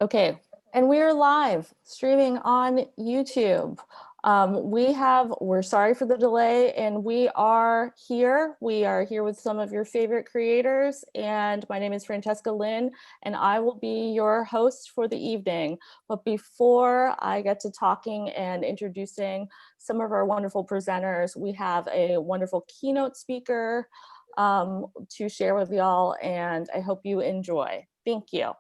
Okay, and we are live streaming on YouTube. We're sorry for the delay, and we are here. We are here with some of your favorite creators, and my name is Francesca Lynn, and I will be your host for the evening. But before I get to talking and introducing some of our wonderful presenters, we have a wonderful keynote speaker to share with y'all, and I hope you enjoy. Thank you.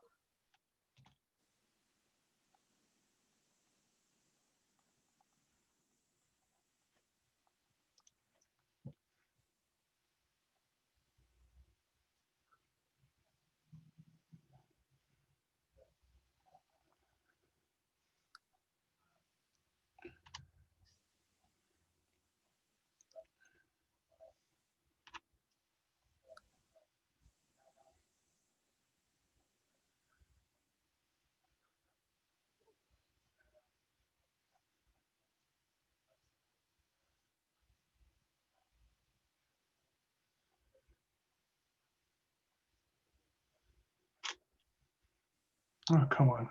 Oh, come on.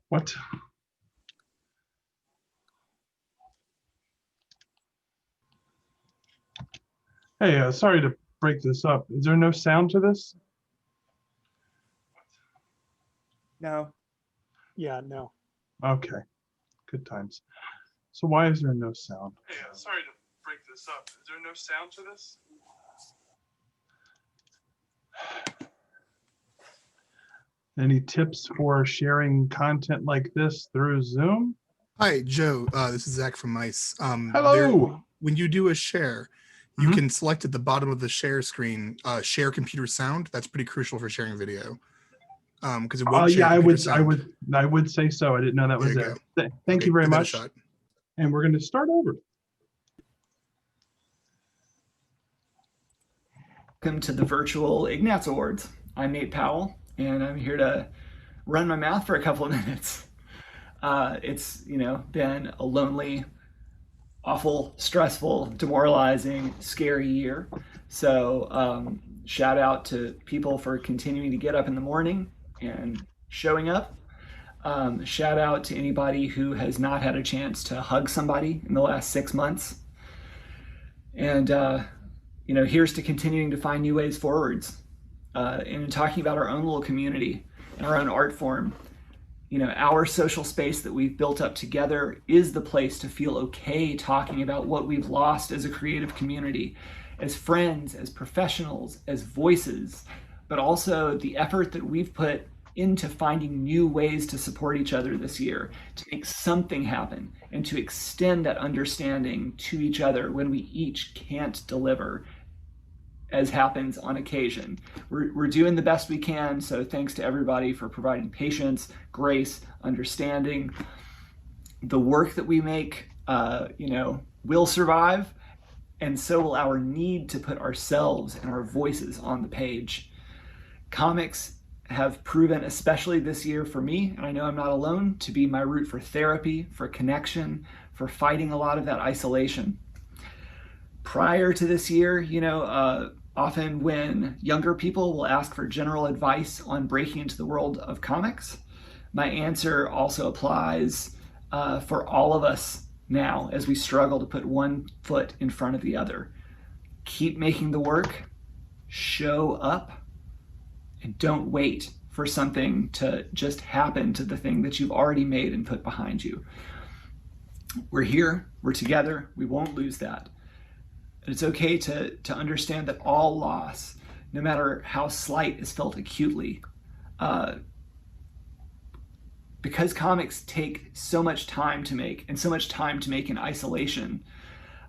What? Hey, sorry to break this up. Is there no sound to this? No. Yeah, no. Okay, good times. So why is there no sound? Hey, sorry to break this up. Is there no sound to this? Any tips for sharing content like this through Zoom? Hi, Joe. This is Zach from Mice. Hello. When you do a share, you can select at the bottom of the share screen, share computer sound. That's pretty crucial for sharing video. Because it won't share computer sound. I would say so. I didn't know that was there. Thank you very much. And we're going to start over. Welcome to the virtual Ignatz Awards. I'm Nate Powell, and I'm here to run my mouth for a couple of minutes. It's been a lonely, awful, stressful, demoralizing, scary year. So shout out to people for continuing to get up in the morning and showing up. Shout out to anybody who has not had a chance to hug somebody in the last 6 months. And here's to continuing to find new ways forwards. And in talking about our own little community and our own art form, our social space that we've built up together is the place to feel okay talking about what we've lost as a creative community, as friends, as professionals, as voices, but also the effort that we've put into finding new ways to support each other this year, to make something happen, and to extend that understanding to each other when we each can't deliver, as happens on occasion. We're doing the best we can, so thanks to everybody for providing patience, grace, understanding. The work that we make, will survive, and so will our need to put ourselves and our voices on the page. Comics have proven, especially this year for me, and I know I'm not alone, to be my route for therapy, for connection, for fighting a lot of that isolation. Prior to this year, often when younger people will ask for general advice on breaking into the world of comics, my answer also applies for all of us now as we struggle to put one foot in front of the other. Keep making the work, show up, and don't wait for something to just happen to the thing that you've already made and put behind you. We're here, we're together, we won't lose that. It's okay to understand that all loss, no matter how slight, is felt acutely. Because comics take so much time to make, and so much time to make in isolation,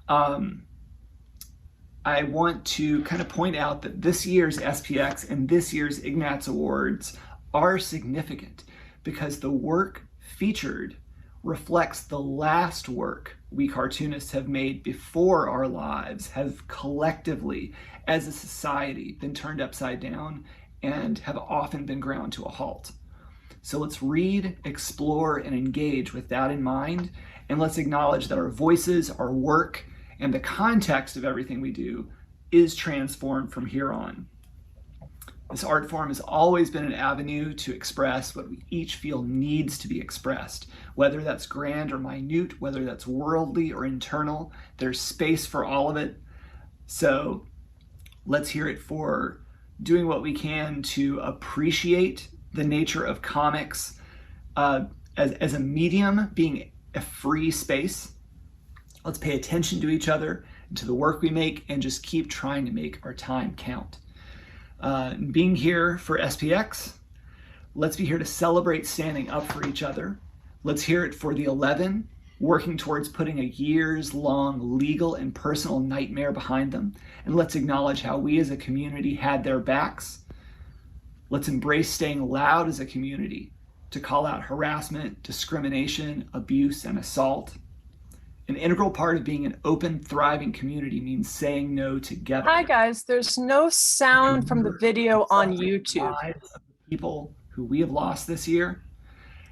I want to kind of point out that this year's SPX and this year's Ignatz Awards are significant because the work featured reflects the last work we cartoonists have made before our lives have collectively, as a society, been turned upside down and have often been ground to a halt. So let's read, explore, and engage with that in mind, and let's acknowledge that our voices, our work, and the context of everything we do is transformed from here on. This art form has always been an avenue to express what we each feel needs to be expressed, whether that's grand or minute, whether that's worldly or internal. There's space for all of it. So let's hear it for doing what we can to appreciate the nature of comics as a medium, being a free space. Let's pay attention to each other and to the work we make, and just keep trying to make our time count. Being here for SPX, let's be here to celebrate standing up for each other. Let's hear it for the 11 working towards putting a years-long legal and personal nightmare behind them. And let's acknowledge how we as a community had their backs. Let's embrace staying loud as a community to call out harassment, discrimination, abuse, and assault. An integral part of being an open, thriving community means saying no together. Hi guys, there's no sound from the video on YouTube. People who we have lost this year.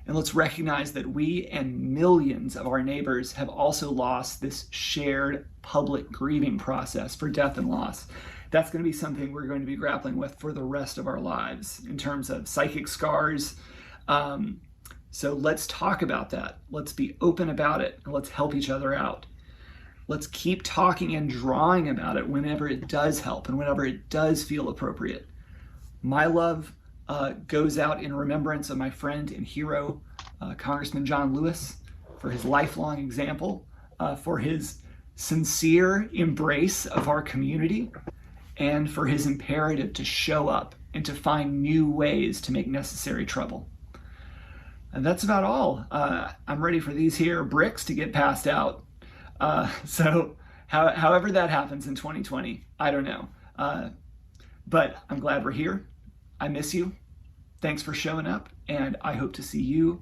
And let's recognize that we and millions of our neighbors have also lost this shared public grieving process for death and loss. That's going to be something we're going to be grappling with for the rest of our lives in terms of psychic scars. So let's talk about that. Let's be open about it, and let's help each other out. Let's keep talking and drawing about it whenever it does help and whenever it does feel appropriate. My love goes out in remembrance of my friend and hero, Congressman John Lewis, for his lifelong example, for his sincere embrace of our community, and for his imperative to show up and to find new ways to make necessary trouble. And that's about all. I'm ready for these here bricks to get passed out. So however that happens in 2020, I don't know. But I'm glad we're here. I miss you. Thanks for showing up. And I hope to see you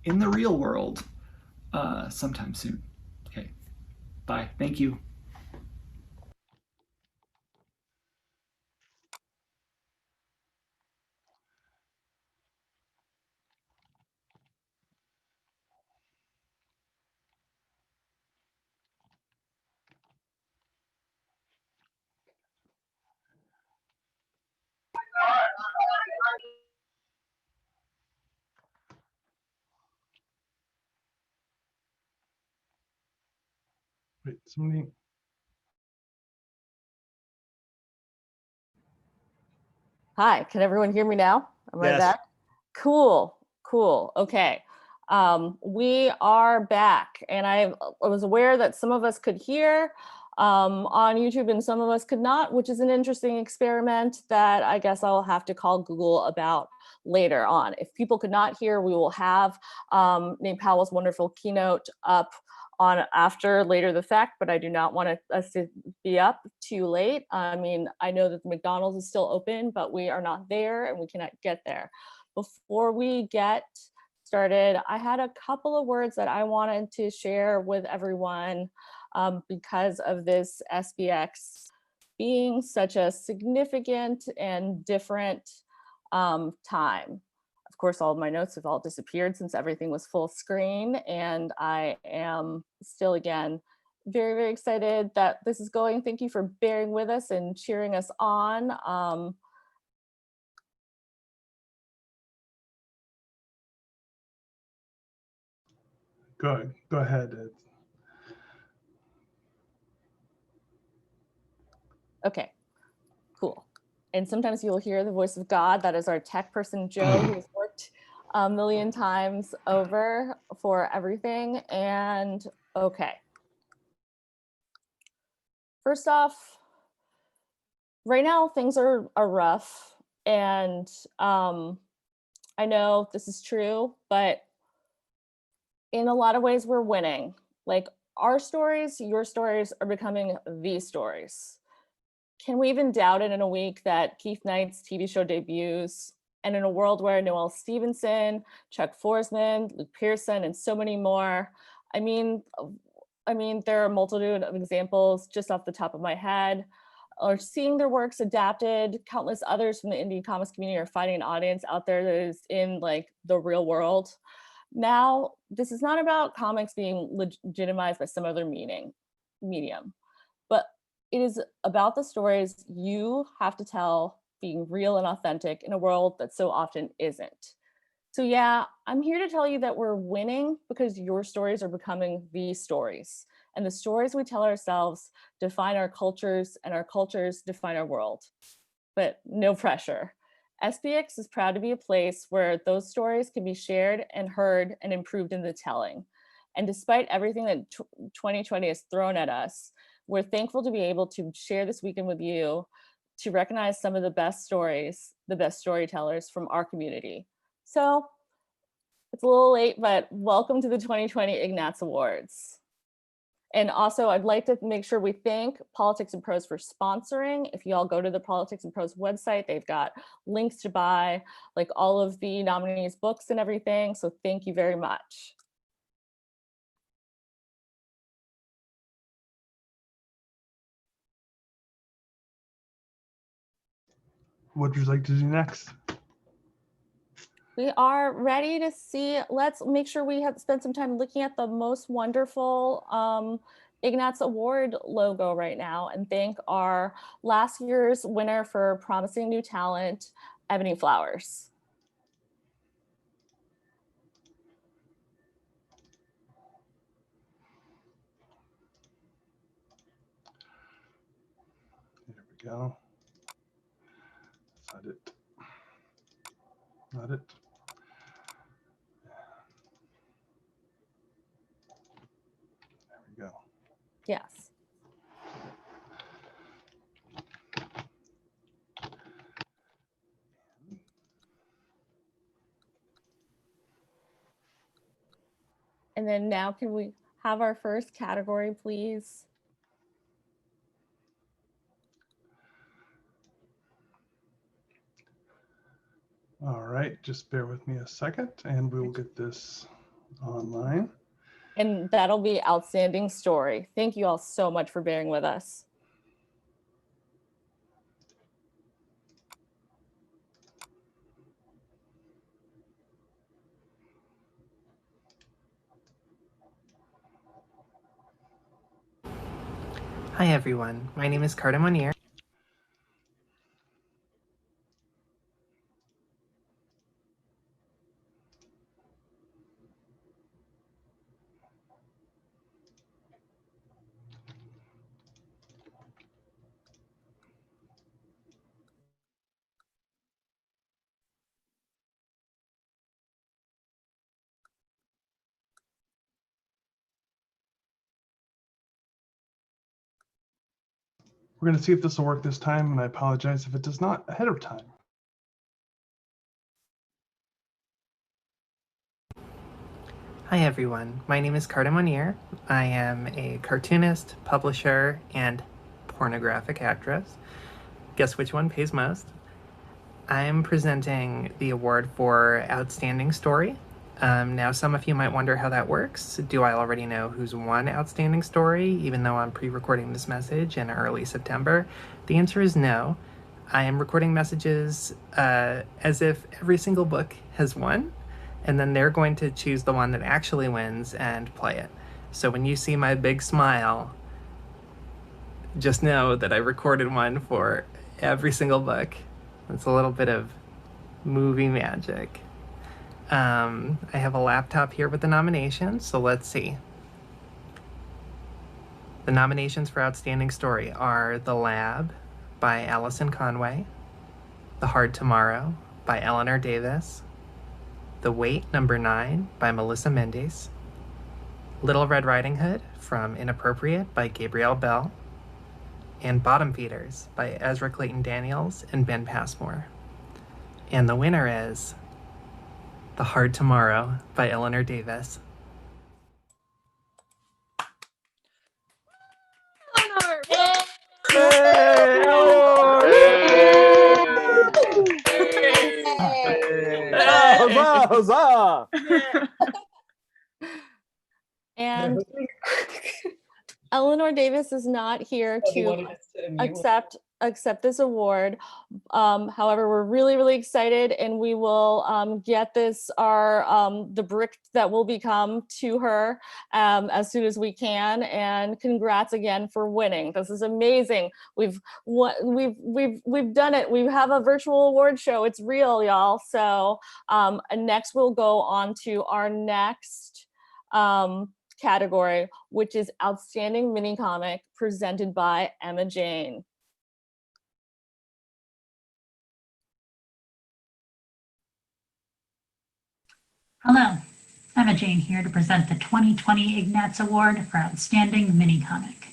in the real world sometime soon. Okay, bye. Thank you. Wait, somebody. Hi, can everyone hear me now? Am I back? Cool. Okay. We are back, and I was aware that some of us could hear on YouTube and some of us could not, which is an interesting experiment that I guess I'll have to call Google about later on. If people could not hear, we will have Nate Powell's wonderful keynote up on after later the fact, but I do not want us to be up too late. I mean, I know that the McDonald's is still open, but we are not there and we cannot get there. Before we get started, I had a couple of words that I wanted to share with everyone because of this SPX being such a significant and different time. Of course, all of my notes have all disappeared since everything was full screen, and I am still, again, very, very excited that this is going. Thank you for bearing with us and cheering us on. Go ahead, Ed. Okay, cool. And sometimes you'll hear the voice of God. That is our tech person, Joe, who has worked a million times over for everything. And okay. First off, right now things are rough. And I know this is true, but in a lot of ways we're winning. Like, our stories, your stories are becoming the stories. Can we even doubt it in a week that Keith Knight's TV show debuts, and in a world where Noelle Stevenson, Chuck Forsman, Luke Pearson, and so many more? I mean, there are a multitude of examples just off the top of my head. Or seeing their works adapted. Countless others from the indie comics community are finding an audience out there that is in like the real world. Now, this is not about comics being legitimized by some other medium, but it is about the stories you have to tell being real and authentic in a world that so often isn't. So yeah, I'm here to tell you that we're winning because your stories are becoming the stories. And the stories we tell ourselves define our cultures, and our cultures define our world. But no pressure. SPX is proud to be a place where those stories can be shared and heard and improved in the telling. And despite everything that 2020 has thrown at us, we're thankful to be able to share this weekend with you to recognize some of the best stories, the best storytellers from our community. So it's a little late, but welcome to the 2020 Ignatz Awards. And also, I'd like to make sure we thank Politics and Prose for sponsoring. If you all go to the Politics and Prose website, they've got links to buy like all of the nominees' books and everything. So thank you very much. What would you like to do next? We are ready to see, let's make sure we have spent some time looking at the most wonderful Ignatz Award logo right now and thank our last year's winner for Promising New Talent, Ebony Flowers. There we go. That's not it. Not it. There we go. Yes. And then now can we have our first category, please? All right, just bear with me a second and we will get this online. And that'll be Outstanding Story. Thank you all so much for bearing with us. Hi everyone, my name is Carter Monier. We're going to see if this will work this time, and I apologize if it does not ahead of time. Hi everyone, my name is Carter Monier. I am a cartoonist, publisher, and pornographic actress. Guess which one pays most? I'm presenting the award for Outstanding Story. Now some of you might wonder how that works. Do I already know who's won Outstanding Story, even though I'm pre-recording this message in early September? The answer is no. I am recording messages as if every single book has won, and then they're going to choose the one that actually wins and play it. So when you see my big smile, just know that I recorded one for every single book. It's a little bit of movie magic. I have a laptop here with the nominations, so let's see. The nominations for Outstanding Story are The Lab by Allison Conway, The Hard Tomorrow by Eleanor Davis, The Wait Number 9 by Melissa Mendes, Little Red Riding Hood from Inappropriate by Gabrielle Bell, and Bottom Feeders by Ezra Clayton Daniels and Ben Passmore. And the winner is The Hard Tomorrow by Eleanor Davis. Huzzah! And Eleanor Davis is not here to accept accept this award. However, we're really, really excited, and we will get this, the brick that will become, to her as soon as we can. And congrats again for winning. This is amazing. We've done it. We have a virtual award show. It's real, y'all. So next we'll go on to our next category, which is Outstanding Mini Comic, presented by Emma Jane. Hello, Emma Jane here to present the 2020 Ignatz Award for Outstanding Mini Comic.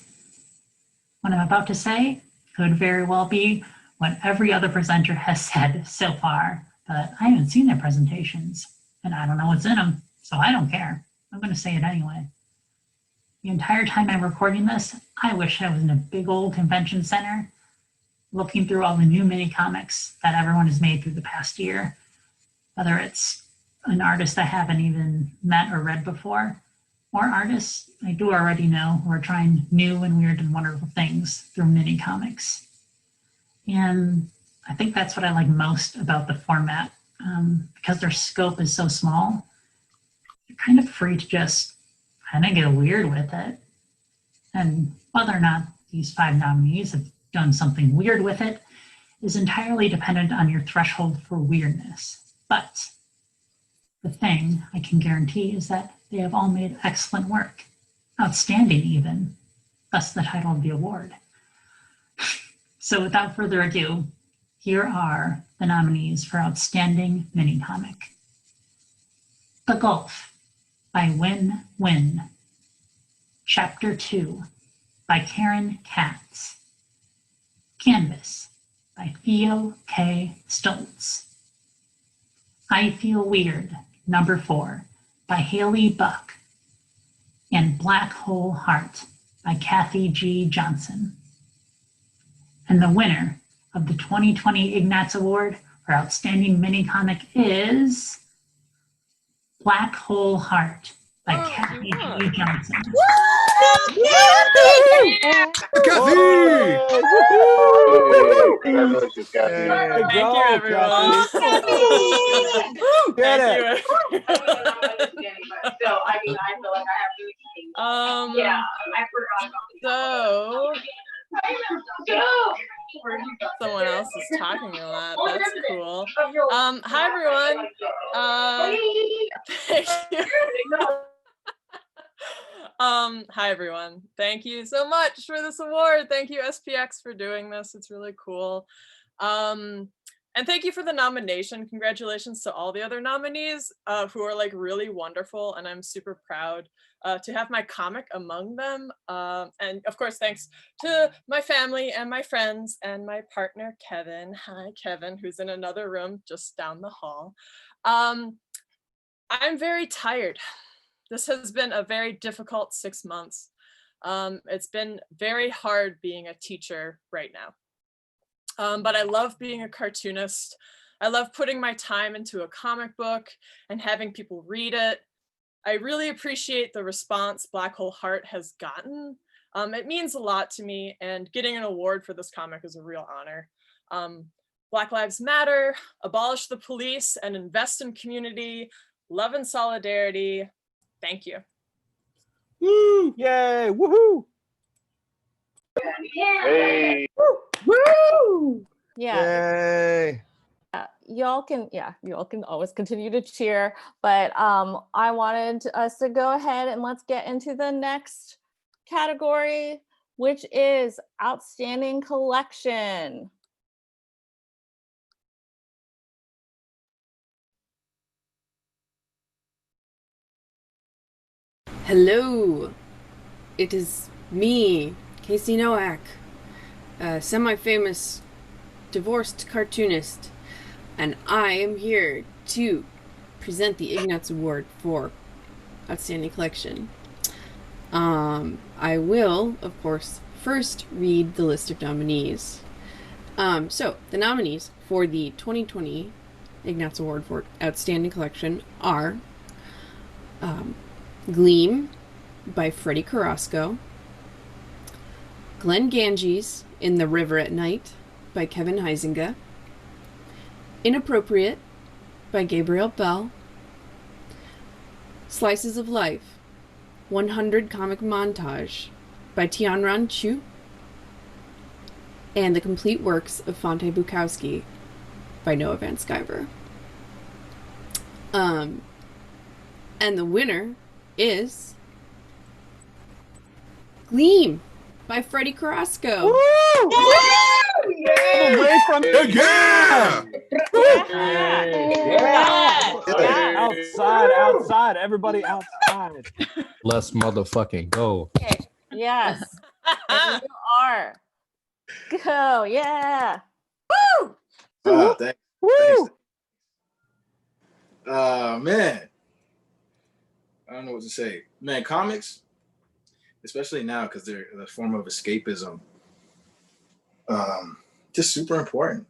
What I'm about to say could very well be what every other presenter has said so far, but I haven't seen their presentations, and I don't know what's in them, so I don't care. I'm going to say it anyway. The entire time I'm recording this, I wish I was in a big old convention center, looking through all the new mini comics that everyone has made through the past year, whether it's an artist I haven't even met or read before, or artists I do already know who are trying new and weird and wonderful things through mini comics. And I think that's what I like most about the format, because their scope is so small. You're kind of free to just kind of get weird with it. And whether or not these 5 nominees have done something weird with it is entirely dependent on your threshold for weirdness. But the thing I can guarantee is that they have all made excellent work, outstanding even, thus the title of the award. So without further ado, here are the nominees for Outstanding Mini Comic. The Gulf by Win Win. Chapter 2 by Karen Katz. Canvas by Theo K. Stoltz. I Feel Weird, number 4, by Haley Buck, and Black Hole Heart by Kathy G. Johnson. And the winner of the 2020 Ignatz Award for Outstanding Mini Comic is Black Hole Heart by Kathy G. Johnson. Congratulations, Kathy. Thank you, everyone. Get it. So, I mean, I feel like I have to. Yeah, I forgot about Someone else is talking a lot. That's cool. Hi, everyone. Thank you. Hi, everyone. Thank you so much for this award. Thank you, SPX, for doing this. It's really cool. And thank you for the nomination. Congratulations to all the other nominees who are like really wonderful. And I'm super proud to have my comic among them. And of course, thanks to my family and my friends and my partner, Kevin. Hi, Kevin, who's in another room just down the hall. I'm very tired. This has been a very difficult 6 months. It's been very hard being a teacher right now. But I love being a cartoonist. I love putting my time into a comic book and having people read it. I really appreciate the response Black Hole Heart has gotten. It means a lot to me, and getting an award for this comic is a real honor. Black Lives Matter, abolish the police, and invest in community, love and solidarity. Thank you. Woo! Yay! Woohoo! Hey. Woo! Yeah. Yay! Y'all can always continue to cheer, but I wanted us to go ahead and let's get into the next category, which is Outstanding Collection. Hello, it is me, Casey Nowak, a semi-famous divorced cartoonist, and I am here to present the Ignatz Award for Outstanding Collection. I will, of course, first read the list of nominees. So, the nominees for the 2020 Ignatz Award for Outstanding Collection are Gleam by Freddie Carrasco, Glenn Ganges in The River at Night by Kevin Huizinga. Inappropriate by Gabriel Bell. Slices of Life, 100 Comic Montage by Tianran Chu. And The Complete Works of Fonte Bukowski by Noah Van Sciver. And the winner is Gleam by Freddie Carrasco. Woo! Yeah! Away from Yeah! Outside, everybody outside. Let's motherfucking go. Okay. Yes. And you are. Go. Yeah. Woo! Thanks. Woo! Man, I don't know what to say. Man, comics, especially now because they're a form of escapism, just super important.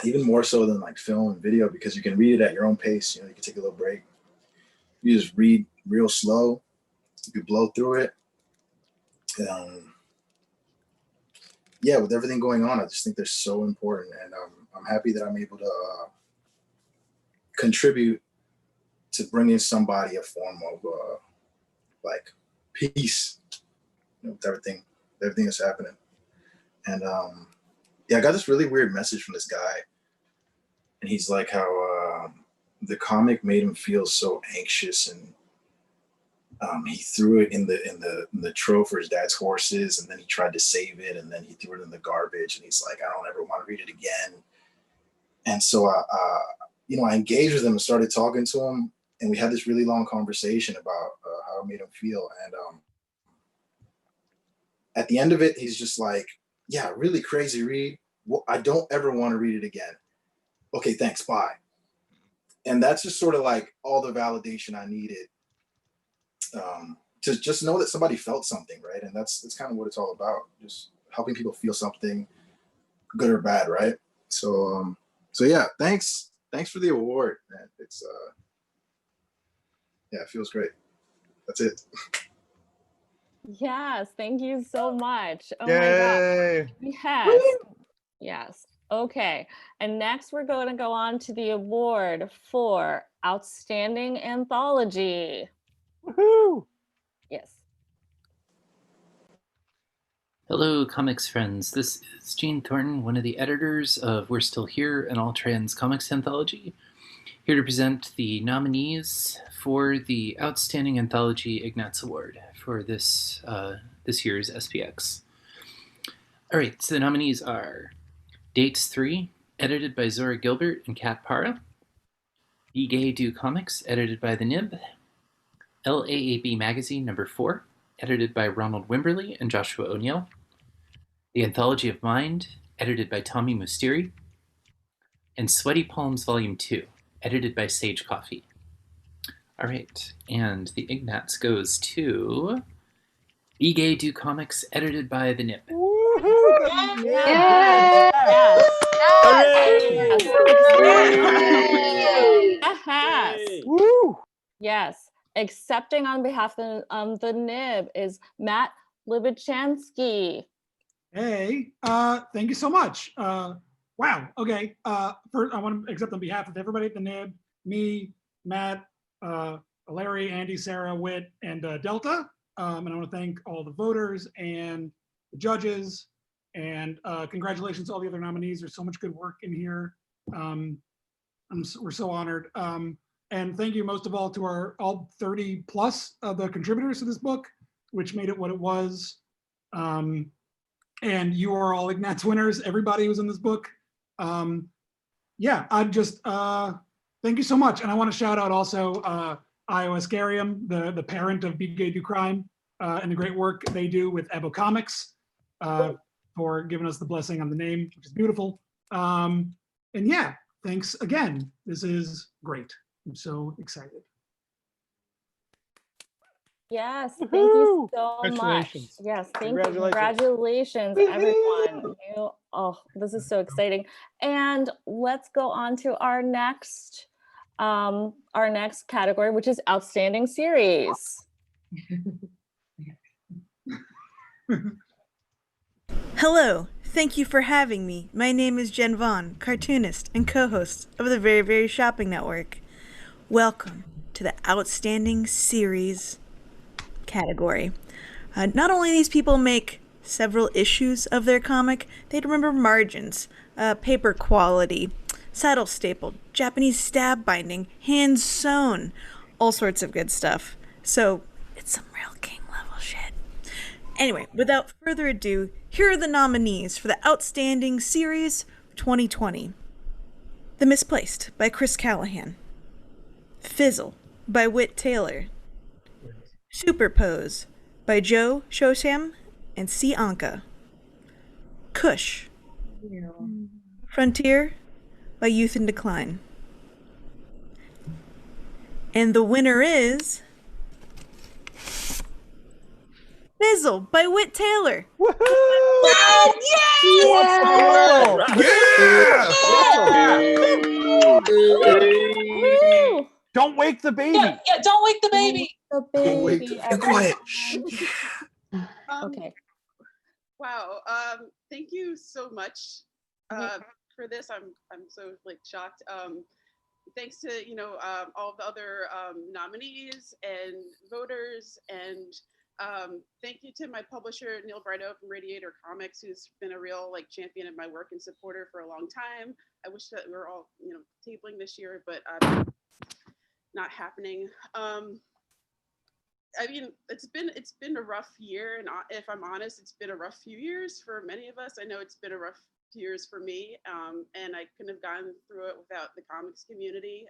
Even more so than like film and video, because you can read it at your own pace. You know, you can take a little break. You just read real slow. You can blow through it. Yeah, with everything going on, I just think they're so important, and I'm happy that I'm able to contribute to bringing somebody a form of like peace, you know, with everything that's happening. And yeah, I got this really weird message from this guy, and he's like how the comic made him feel so anxious, and he threw it in the trough for his dad's horses, and then he tried to save it, and then he threw it in the garbage, and he's like, I don't ever want to read it again. And so I engaged with him and started talking to him, and we had this really long conversation about how it made him feel. And at the end of it, he's just like, yeah, really crazy read. Well, I don't ever want to read it again. Okay, thanks, bye. And that's just sort of like all the validation I needed to just know that somebody felt something, right? And that's kind of what it's all about, just helping people feel something, good or bad, right? So yeah, thanks for the award, man. It's yeah, it feels great. That's it. Yes, thank you so much. Oh Yay. my God. Yes. Yes. Okay. And next we're going to go on to the award for Outstanding Anthology. Woohoo! Yes. Hello, comics friends. This is Gene Thornton, one of the editors of We're Still Here, an all-trans comics anthology, here to present the nominees for the Outstanding Anthology Ignatz Award for this year's SPX. All right, so the nominees are Dates 3, edited by Zora Gilbert and Kat Para; Be Gay Do Comics, edited by The Nib; LAAB Magazine number 4, edited by Ronald Wimberly and Joshua O'Neill; The Anthology of Mind, edited by Tommy Mustiri; and Sweaty Palms Volume 2, edited by Sage Coffee. All right, and the Ignatz goes to Be Gay Do Comics, edited by The Nib. Yes. Accepting on behalf of the Nib is Matt Libichansky. Hey, thank you so much. Wow. Okay. First, I want to accept on behalf of everybody at the Nib, me, Matt, Larry, Andy, Sarah, Whit, and Delta. And I want to thank all the voters and the judges. And congratulations to all the other nominees. There's so much good work in here. We're so honored. And thank you most of all to our all 30 plus of the contributors to this book, which made it what it was. And you are all Ignatz winners, everybody who's in this book. Yeah, I just, thank you so much. And I want to shout out also iOS Garium, the parent of Be Gay Do Crime, and the great work they do with Ebo Comics for giving us the blessing on the name, which is beautiful. And yeah, thanks again. This is great. I'm so excited. Yes, thank you so much. Yes, thank you. Congratulations, everyone. Oh, this is so exciting. And let's go on to our next category, which is Outstanding Series. Hello, thank you for having me. My name is Jen Vaughn, cartoonist and co-host of the Very Very Shopping Network. Welcome to the Outstanding Series category. Not only these people make several issues of their comic, they remember margins, paper quality, saddle stapled, Japanese stab binding, hand sewn, all sorts of good stuff. So it's some real king level shit. Anyway, without further ado, here are the nominees for the Outstanding Series 2020. The Misplaced by Chris Callahan. Fizzle by Whit Taylor. Superpose by Joe Shosham and C. Anka. Kush. Frontier by Youth in Decline. And the winner is Fizzle by Whit Taylor. Woohoo! Woo! Don't wake the baby. Yeah, don't wake the baby. The baby. Be quiet. Okay. Wow. Thank you so much for this. I'm so like shocked. Thanks to all the other nominees and voters, and thank you to my publisher Neil Brideau from Radiator Comics, who's been a real like champion of my work and supporter for a long time. I wish that we were all tabling this year, but not happening. I mean, it's been a rough year, and if I'm honest, it's been a rough few years for many of us. I know it's been a rough few years for me, and I couldn't have gone through it without the comics community.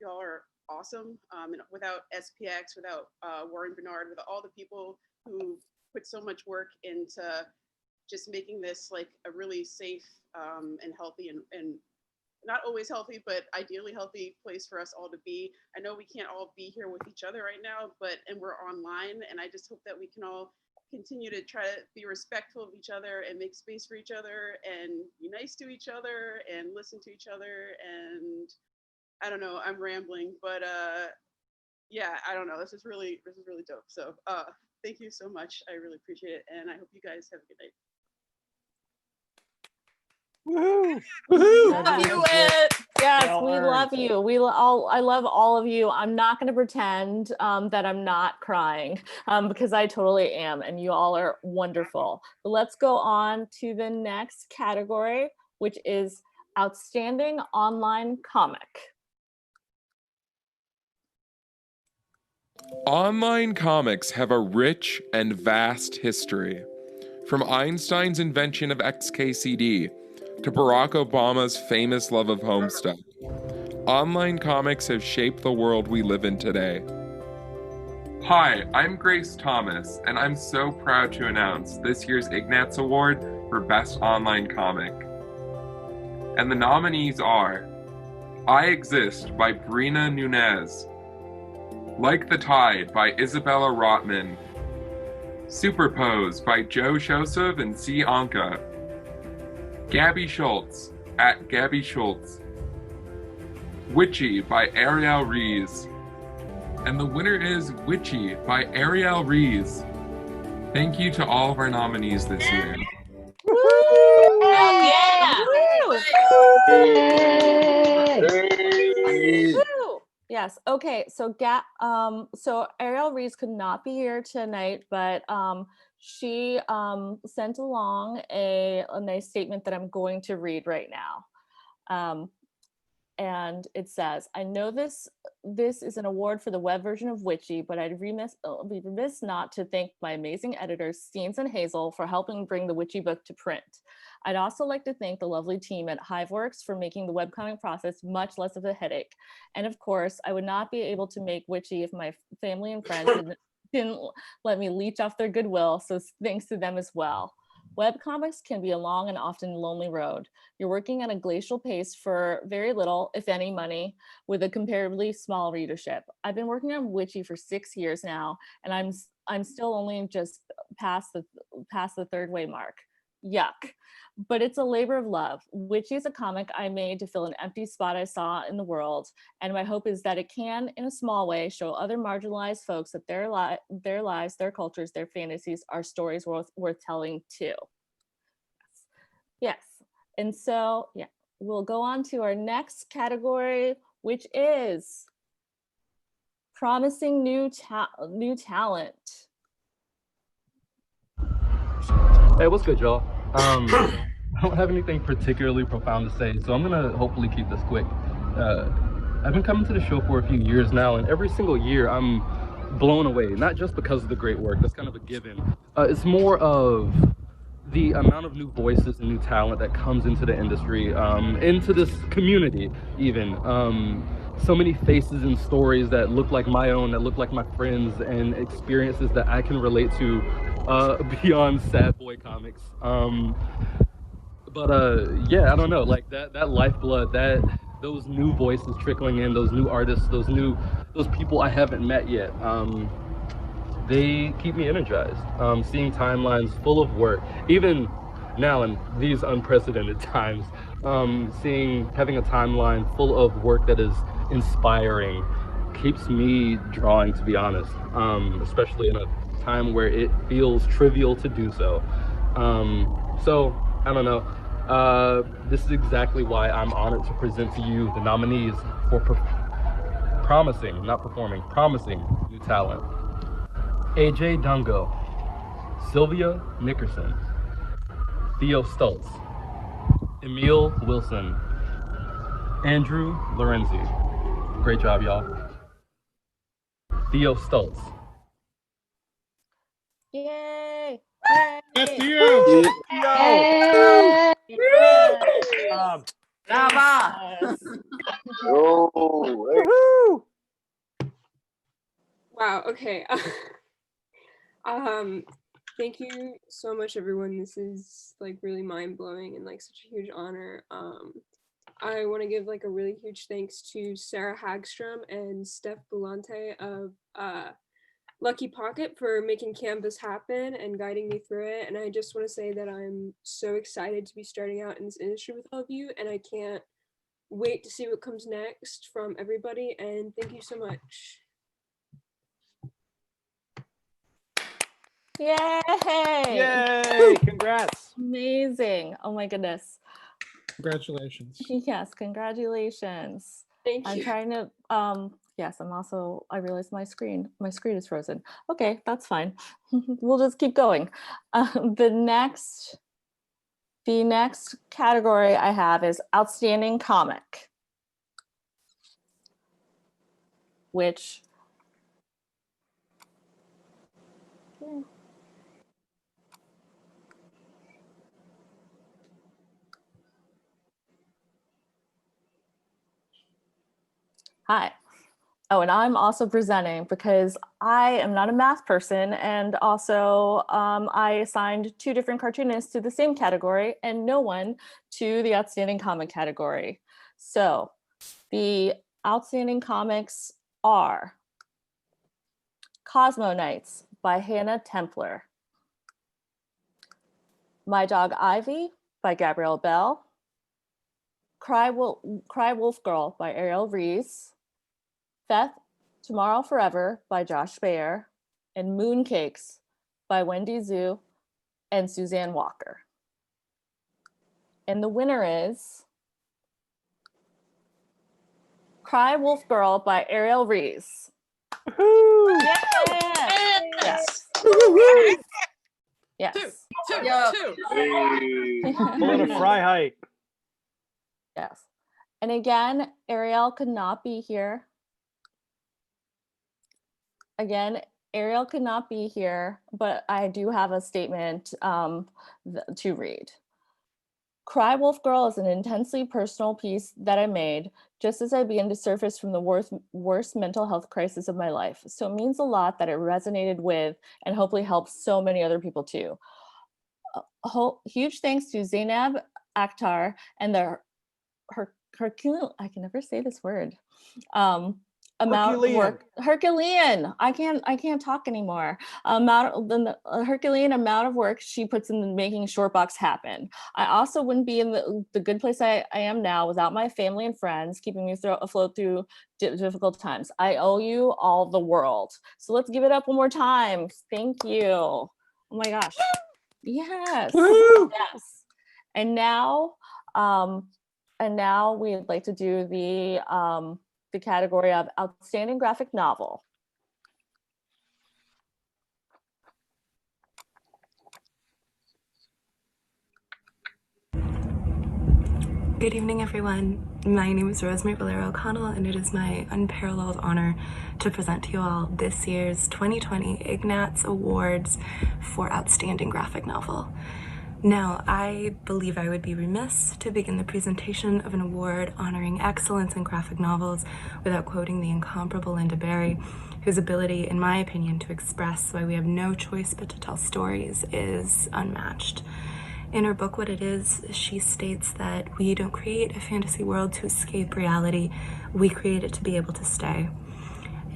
Y'all are awesome, and without SPX, without Warren Bernard, with all the people who put so much work into just making this like a really safe and healthy and not always healthy, but ideally healthy place for us all to be. I know we can't all be here with each other right now, and we're online, and I just hope that we can all continue to try to be respectful of each other and make space for each other and be nice to each other and listen to each other. And I don't know, I'm rambling, but yeah, I don't know. This is really dope. So thank you so much. I really appreciate it, and I hope you guys have a good night. Woohoo! Woohoo! Thank you, Whit. Yes, Well we earned. love you. I love all of you. I'm not going to pretend that I'm not crying because I totally am, and you all are wonderful. But let's go on to the next category, which is Outstanding Online Comic. Online comics have a rich and vast history. From Einstein's invention of XKCD to Barack Obama's famous love of Homestuck, online comics have shaped the world we live in today. Hi, I'm Grace Thomas, and I'm so proud to announce this year's Ignatz Award for Best Online Comic. And the nominees are I Exist by Brina Nunez, Like the Tide by Isabella Rotman, Superpose by Joe Shosov and C. Anka, Gabby Schultz at Gabby Schultz, Witchy by Ariel Rees, and the winner is Witchy by Ariel Rees. Thank you to all of our nominees this year. Woo! Yeah! Woo! Yes. Okay. So so Ariel Rees could not be here tonight, but she sent along a nice statement that I'm going to read right now. And it says, I know this is an award for the web version of Witchy, but I'd be remiss not to thank my amazing editors, Steens and Hazel, for helping bring the Witchy book to print. I'd also like to thank the lovely team at Hiveworks for making the webcomic process much less of a headache. And of course, I would not be able to make Witchy if my family and friends didn't let me leech off their goodwill, so thanks to them as well. Webcomics can be a long and often lonely road. You're working at a glacial pace for very little, if any, money, with a comparatively small readership. I've been working on Witchy for 6 years now, and I'm still only just past the third way mark. Yuck. But it's a labor of love. Witchy is a comic I made to fill an empty spot I saw in the world, and my hope is that it can, in a small way, show other marginalized folks that their lives, their cultures, their fantasies are stories worth telling too. Yes. And so, yeah, we'll go on to our next category, which is promising new talent. Hey, what's good, y'all? I don't have anything particularly profound to say, so I'm gonna hopefully keep this quick. I've been coming to the show for a few years now, and every single year I'm blown away, not just because of the great work, that's kind of a given. It's more of the amount of new voices and new talent that comes into the industry, into this community even. So many faces and stories that look like my own, that look like my friends, and experiences that I can relate to beyond sad boy comics. Yeah, I don't know, like that lifeblood, those new voices trickling in, those new artists, those people I haven't met yet. They keep me energized. Seeing timelines full of work, even now in these unprecedented times, having a timeline full of work that is inspiring keeps me drawing, to be honest, especially in a time where it feels trivial to do so. So I don't know. This is exactly why I'm honored to present to you the nominees for promising new talent. AJ Dungo, Sylvia Nickerson, Theo Stultz, Emil Wilson, Andrew Lorenzi. Great job, y'all. Theo Stultz. Yay! Yes, Yay! Theo. Yay! Brava! Woohoo! Wow, okay. Thank you so much, everyone. This is like really mind-blowing and like such a huge honor. I want to give like a really huge thanks to Sarah Hagstrom and Steph Bulante of Lucky Pocket for making Canvas happen and guiding me through it. And I just want to say that I'm so excited to be starting out in this industry with all of you, and I can't wait to see what comes next from everybody. And thank you so much. Yay! Yay! Congrats! Amazing. Oh my goodness. Congratulations. Yes, congratulations. Thank you. I'm trying to, yes, I realized my screen is frozen. Okay, that's fine. We'll just keep going. The next category I have is Outstanding Comic, which hi. Oh, and I'm also presenting because I am not a math person, and also I assigned 2 different cartoonists to the same category and no one to the Outstanding Comic category. So the Outstanding Comics are Cosmo Nights by Hannah Templer, My Dog Ivy by Gabrielle Bell, Cry Wolf Girl by Ariel Rees, Feth Tomorrow Forever by Josh Baer, and Mooncakes by Wendy Zhu and Suzanne Walker. And the winner is Cry Wolf Girl by Ariel Rees. Yes. Yes. Two. Pulling a fry height. Yes. And again, Ariel could not be here. But I do have a statement to read. Cry Wolf Girl is an intensely personal piece that I made just as I began to surface from the worst mental health crisis of my life. So it means a lot that it resonated with and hopefully helps so many other people too. Huge thanks to Zainab Akhtar and the Herculean, I can never say this word. Herculean. I can't talk anymore. Herculean amount of work she puts in making Shortbox happen. I also wouldn't be in the good place I am now without my family and friends keeping me afloat through difficult times. I owe you all the world. So let's give it up one more time. Thank you. Oh my gosh. Yes. Yes. And now we'd like to do the category of Outstanding Graphic Novel. Good evening, everyone. My name is Rosemary Valero O'Connell, and it is my unparalleled honor to present to you all this year's 2020 Ignatz Awards for Outstanding Graphic Novel. Now, I believe I would be remiss to begin the presentation of an award honoring excellence in graphic novels without quoting the incomparable Linda Barry, whose ability, in my opinion, to express why we have no choice but to tell stories is unmatched. In her book, What It Is, she states that we don't create a fantasy world to escape reality, we create it to be able to stay.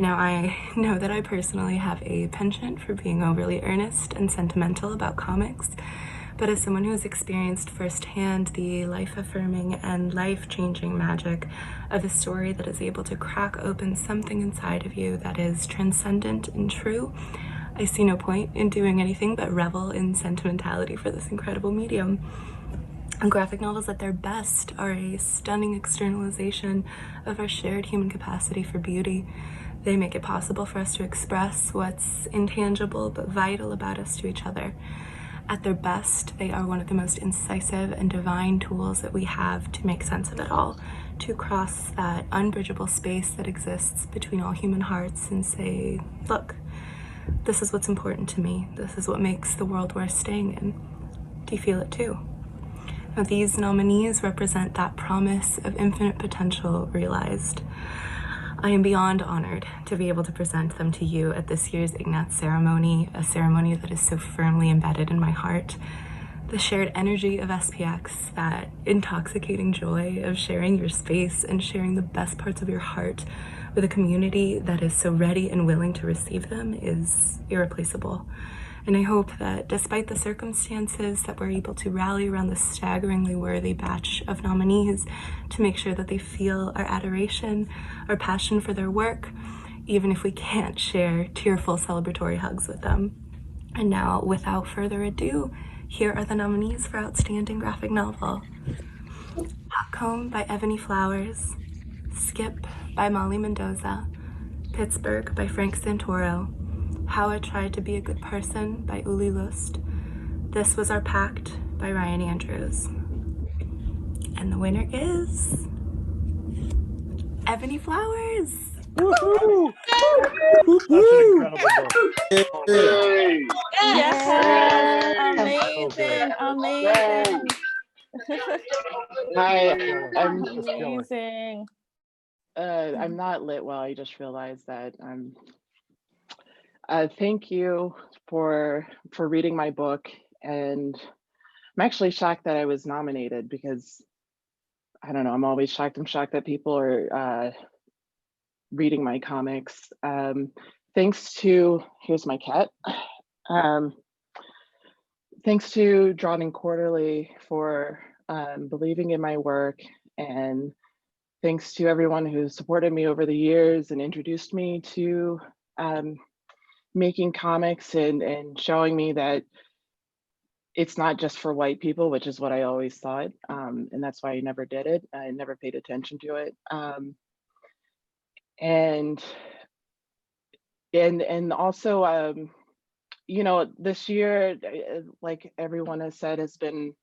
Now, I know that I personally have a penchant for being overly earnest and sentimental about comics, but as someone who has experienced firsthand the life-affirming and life-changing magic of a story that is able to crack open something inside of you that is transcendent and true, I see no point in doing anything but revel in sentimentality for this incredible medium. And graphic novels at their best are a stunning externalization of our shared human capacity for beauty. They make it possible for us to express what's intangible but vital about us to each other. At their best, they are one of the most incisive and divine tools that we have to make sense of it all, to cross that unbridgeable space that exists between all human hearts and say, look, this is what's important to me. This is what makes the world worth staying in. Do you feel it too? Now, these nominees represent that promise of infinite potential realized. I am beyond honored to be able to present them to you at this year's Ignatz ceremony, a ceremony that is so firmly embedded in my heart. The shared energy of SPX, that intoxicating joy of sharing your space and sharing the best parts of your heart with a community that is so ready and willing to receive them, is irreplaceable. And I hope that despite the circumstances, that we're able to rally around this staggeringly worthy batch of nominees to make sure that they feel our adoration, our passion for their work, even if we can't share tearful celebratory hugs with them. And now, without further ado, here are the nominees for Outstanding Graphic Novel. Hot Comb by Ebony Flowers, Skip by Molly Mendoza, Pittsburgh by Frank Santoro, How I Tried to Be a Good Person by Uli Lust, This Was Our Pact by Ryan Andrews. And the winner is Ebony Flowers. Woohoo! That's an incredible book. Yay! Yes, Yay! amazing. Hi, Amazing. I'm not lit well. I just realized that. Thank you for reading my book, and I'm actually shocked that I was nominated because I don't know. I'm always shocked. I'm shocked that people are reading my comics. Thanks to here's my cat. Thanks to Drawn and Quarterly for believing in my work, and thanks to everyone who supported me over the years and introduced me to making comics and showing me that it's not just for white people, which is what I always thought. And that's why I never did it. I never paid attention to it. And also, you know, this year, like everyone has said, has been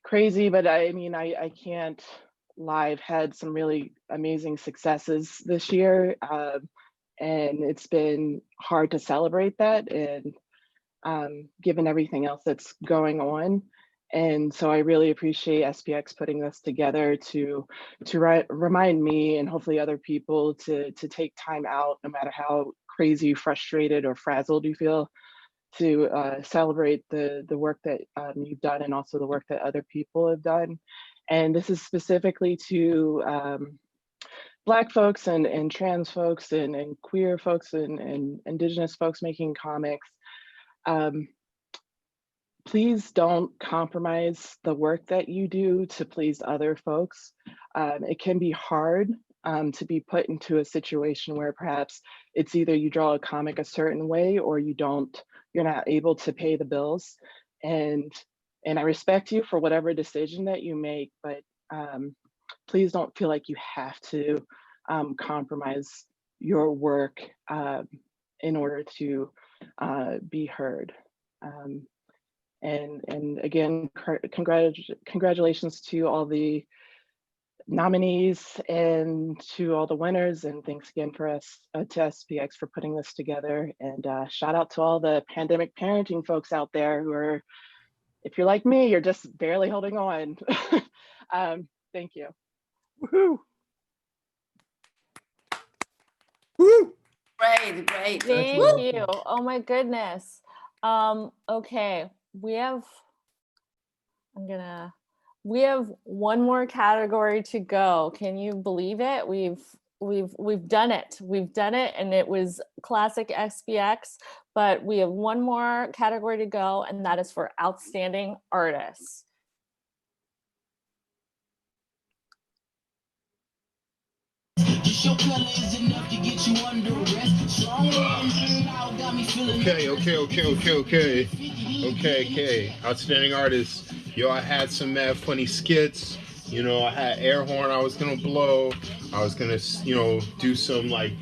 crazy, but I mean, I can't lie. I've had some really amazing successes this year, and it's been hard to celebrate that, and given everything else that's going on. And so I really appreciate SPX putting this together to remind me and hopefully other people to take time out, no matter how crazy, frustrated, or frazzled you feel, to celebrate the work that you've done and also the work that other people have done. And this is specifically to Black folks and trans folks and queer folks and Indigenous folks making comics. Please don't compromise the work that you do to please other folks. It can be hard to be put into a situation where perhaps it's either you draw a comic a certain way or you're not able to pay the bills. And And I respect you for whatever decision that you make, but please don't feel like you have to compromise your work in order to be heard. And again, congratulations to all the nominees and to all the winners, and thanks again for to SPX for putting this together. And shout out to all the pandemic parenting folks out there who are, if you're like me, you're just barely holding on. Thank you. Woohoo! Woo! Great. Thank you. Oh my goodness. Okay, we have one more category to go. Can you believe it? We've done it. We've done it, and it was classic SPX, but we have one more category to go, and that is for outstanding artists. Okay. Outstanding artists. Yo, I had some mad funny skits. You know, I had air horn I was gonna blow. I was gonna, do some like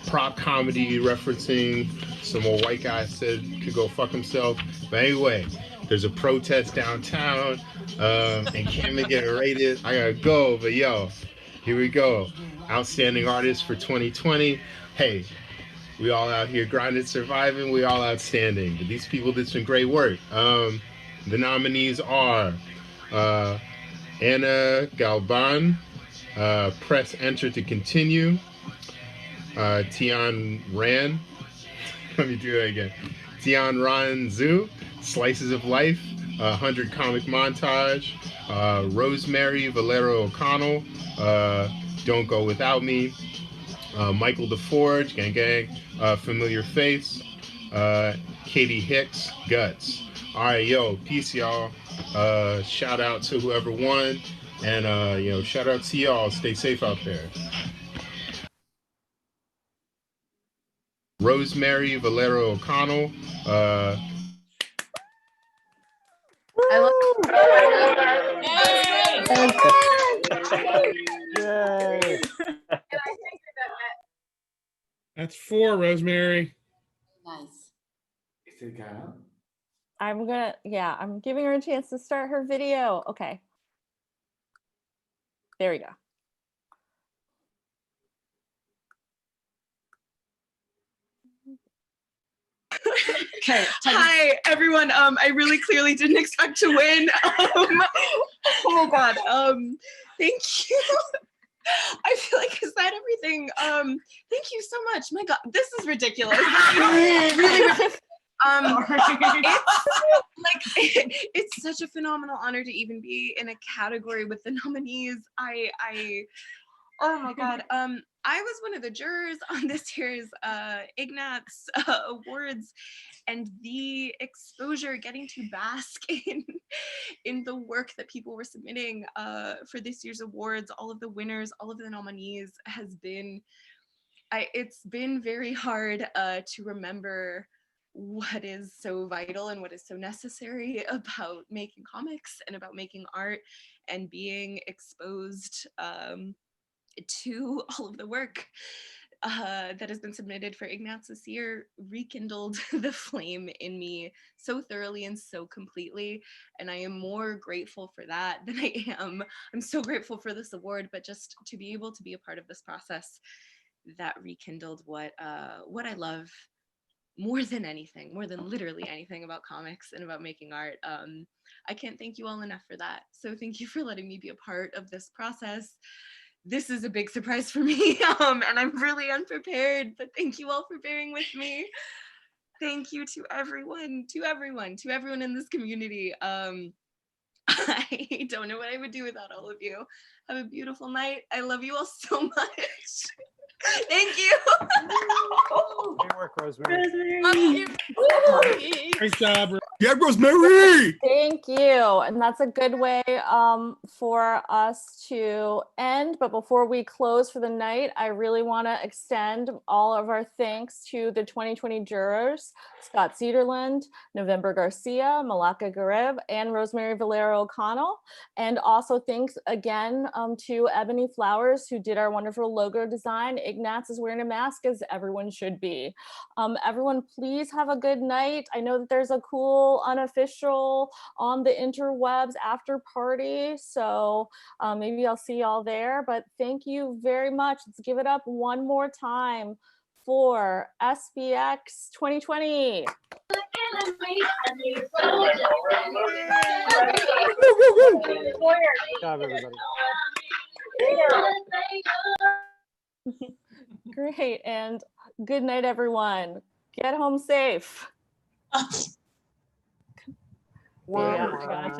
prop comedy referencing some old white guy said could go fuck himself. But anyway, there's a protest downtown, and Cameron getting raided. I gotta go, but yo, here we go. Outstanding artists for 2020. Hey, we all out here grinding, surviving. We all outstanding. But these people did some great work. The nominees are Anna Galban, press enter to continue. Tian Ran, let me do that again. Tian Ran Zhu, Slices of Life, 100 Comic Montage. Rosemary Valero O'Connell, Don't Go Without Me. Michael DeForge, Gang, Familiar Face. Katie Hicks, Guts. All right, yo, peace, y'all. Shout out to whoever won, and shout out to y'all. Stay safe out there. Rosemary Valero O'Connell. Yay! That's 4, Rosemary. Nice. I'm giving her a chance to start her video. Okay. There we go. Okay. Hi, everyone. I really clearly didn't expect to win. Oh God. Thank you. I feel like I said everything. Thank you so much. My God, this is ridiculous. Really. It's such a phenomenal honor to even be in a category with the nominees. Oh my God. I was one of the jurors on this year's Ignatz Awards, and the exposure, getting to bask in the work that people were submitting for this year's awards, all of the winners, all of the nominees, has been, it's been very hard to remember what is so vital and what is so necessary about making comics and about making art and being exposed to all of the work that has been submitted for Ignatz this year. Rekindled the flame in me so thoroughly and so completely, and I am more grateful for that than I'm so grateful for this award, but just to be able to be a part of this process that rekindled what I love more than anything, more than literally anything about comics and about making art. I can't thank you all enough for that. So thank you for letting me be a part of this process. This is a big surprise for me, and I'm really unprepared, but thank you all for bearing with me. Thank you to everyone in this community. I don't know what I would do without all of you. Have a beautiful night. I love you all so much. Thank you. Great work, Rosemary. Great job. Yeah, Rosemary. Thank you. And that's a good way for us to end. But before we close for the night, I really want to extend all of our thanks to the 2020 jurors, Scott Cederland, November Garcia, Malaka Garib, and Rosemary Valero O'Connell. And also thanks again to Ebony Flowers, who did our wonderful logo design. Ignatz is wearing a mask, as everyone should be. Everyone, please have a good night. I know that there's a cool unofficial on the interwebs after party, so maybe I'll see y'all there. But thank you very much. Let's give it up one more time for SPX 2020. Good job, everybody. Great, and good night, everyone. Get home safe. Yeah, I got you.